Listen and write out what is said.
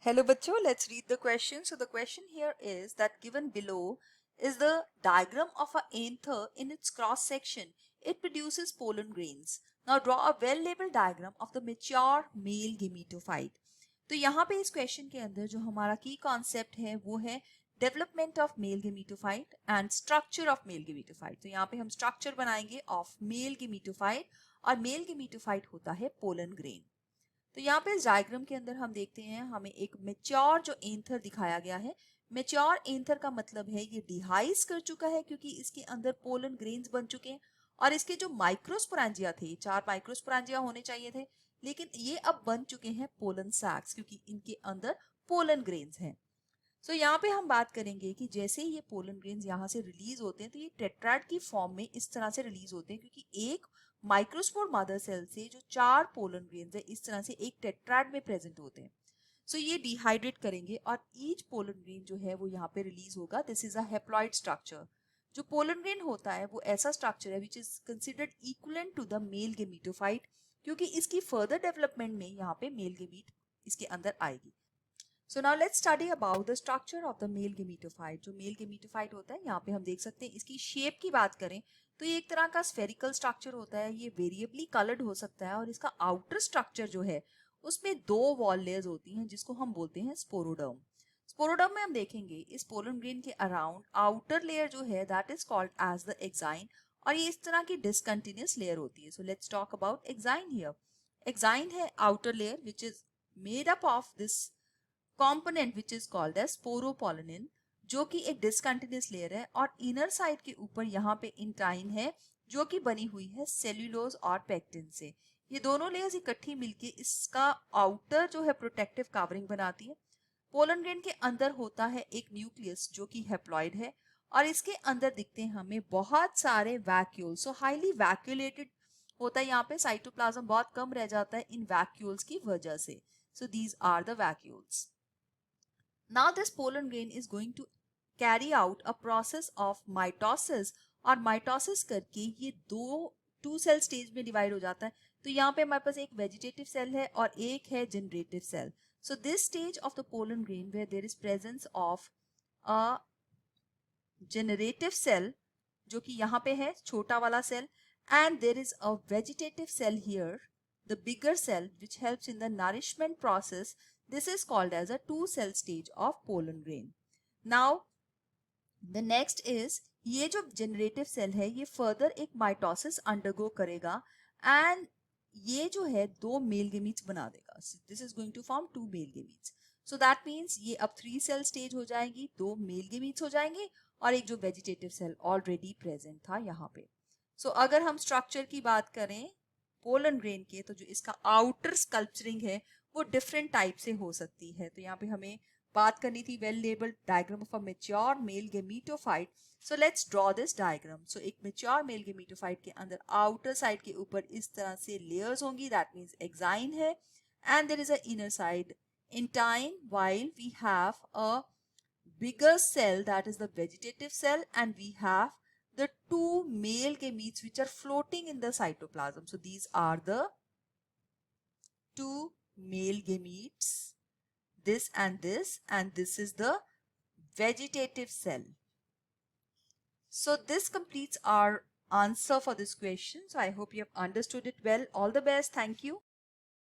Hello bachcho, let's read the question. So the question here is that given below is the diagram of a anther in its cross section. It produces pollen grains. Now draw a well labeled diagram of the mature male gametophyte. तो यहाँ पे इस question के अंदर जो हमारा की concept है वो है development of male gametophyte and structure of male gametophyte. तो यहाँ पे हम स्ट्रक्चर बनाएंगे ऑफ मेल गेमीटोफाइट और मेल गेमीटोफाइट होता है पोलन ग्रेन. तो यहाँ पे इस डायग्राम के अंदर हम देखते हैं हमें एक मेच्योर जो एंथर दिखाया गया है. मेच्योर एंथर का मतलब है ये डिहाइज कर चुका है क्योंकि इसके अंदर पोलन ग्रेन्स बन चुके हैं और इसके जो माइक्रोस्पोरेंजिया थे 4 माइक्रोस्पोरेंजिया होने चाहिए थे लेकिन ये अब बन चुके हैं पोलन सैक्स क्योंकि इनके अंदर पोलन ग्रेन्स हैं. सो यहाँ पे हम बात करेंगे कि जैसे ही ये पोलन ग्रेन्स यहाँ से रिलीज होते हैं तो ये टेट्राड की फॉर्म में इस तरह से रिलीज होते हैं क्योंकि एक माइक्रोस्पोर मदर सेल से जो 4 पोलन ग्रेन्स है इस तरह से एक टेट्राड में प्रेजेंट होते हैं. सो ये डिहाइड्रेट करेंगे और ईच पोलन ग्रेन जो है वो यहाँ पे रिलीज होगा. This is a haploid structure. जो पोलन ग्रेन होता है वो ऐसा स्ट्रक्चर है which is considered equivalent to the male gametophyte क्योंकि इसकी फर्दर डेवलपमेंट में यहाँ पे मेल गेमीट इसके अंदर आएगी. So now let's study about the structure of the male gametophyte. जो male gametophyte होता है यहाँ पे हम देख सकते हैं इसकी शेप की बात करें तो ये एक तरह का स्फेरिकल स्ट्रक्चर होता है. ये वेरिएबली कलर्ड हो सकता है और इसका आउटर स्ट्रक्चर जो है उसमें 2 वॉल लेयर्स होती हैं जिसको हम बोलते हैं स्पोरोडर्म. स्पोरोडर्म में हम देखेंगे इस पोलन ग्रेन के अराउंड आउटर लेयर जो है that is called as the exine और ये इस तरह की डिसकंटिन्यूस लेयर होती है. So let's talk about exine here. Exine है outer layer which is made up of this component which is called as sporopollenin जो कि एक डिसकंटिन्यूस लेयर है और इनर साइड के ऊपर यहाँ पे इंटाइन है जो कि बनी हुई है सेल्यूलोज और पेक्टिन से. ये दोनों लेयर्स इकट्ठी मिलके इसका आउटर जो है प्रोटेक्टिव कवरिंग बनाती है. पोलन ग्रेन के अंदर होता है एक न्यूक्लियस जो कि हेप्लॉइड है और इसके अंदर दिखते हैं हमें बहुत सारे वैक्यूल्स. सो हाईली वैक्यूलेटेड होता है. यहाँ पे साइटोप्लाज्म बहुत कम रह जाता है इन वैक्यूल्स की वजह से. So these are the vacuoles. Now this pollen grain is going to carry out a process of mitosis और mitosis करके ये टू सेल स्टेज में डिवाइड हो जाता है. तो यहाँ पे हमारे पास एक वेजिटेटिव सेल है और एक है generative cell. So this stage of the pollen grain where there is presence of a generative cell जो कि यहाँ पे है छोटा वाला cell and there is a vegetative cell here, the bigger cell which helps in the nourishment process. This is called as a 2 cell stage of pollen grain. Now the next is ये जो generative cell है ये further एक mitosis undergo करेगा and ये जो है 2 male gametes बना देगा. This is going to form 2 male gametes. So that means ये अब 3 cell stage हो जाएंगी, 2 male gametes हो जाएंगे और एक जो vegetative cell already present था यहाँ पे. अगर हम स्ट्रक्चर की बात करें पोलन ग्रेन के तो जो इसका आउटर स्कल्पचरिंग है वो डिफरेंट टाइप से हो सकती है. तो यहाँ पे हमें बात करनी थी well labelled diagram of a mature male gametophyte. So let's draw this diagram. So एक मैच्योर मेल गेमीटोफाइट के अंदर आउटर साइड के ऊपर इस तरह से लेयर्स होंगी. दैट मीन्स एक्साइन है and there is a inner side intine while we have a bigger cell that is the vegetative cell and we have the 2 male gametes which are floating in the cytoplasm. So these are the 2 male gametes, this and this is the vegetative cell. So this completes our answer for this question. So I hope you have understood it well. All the best. Thank you.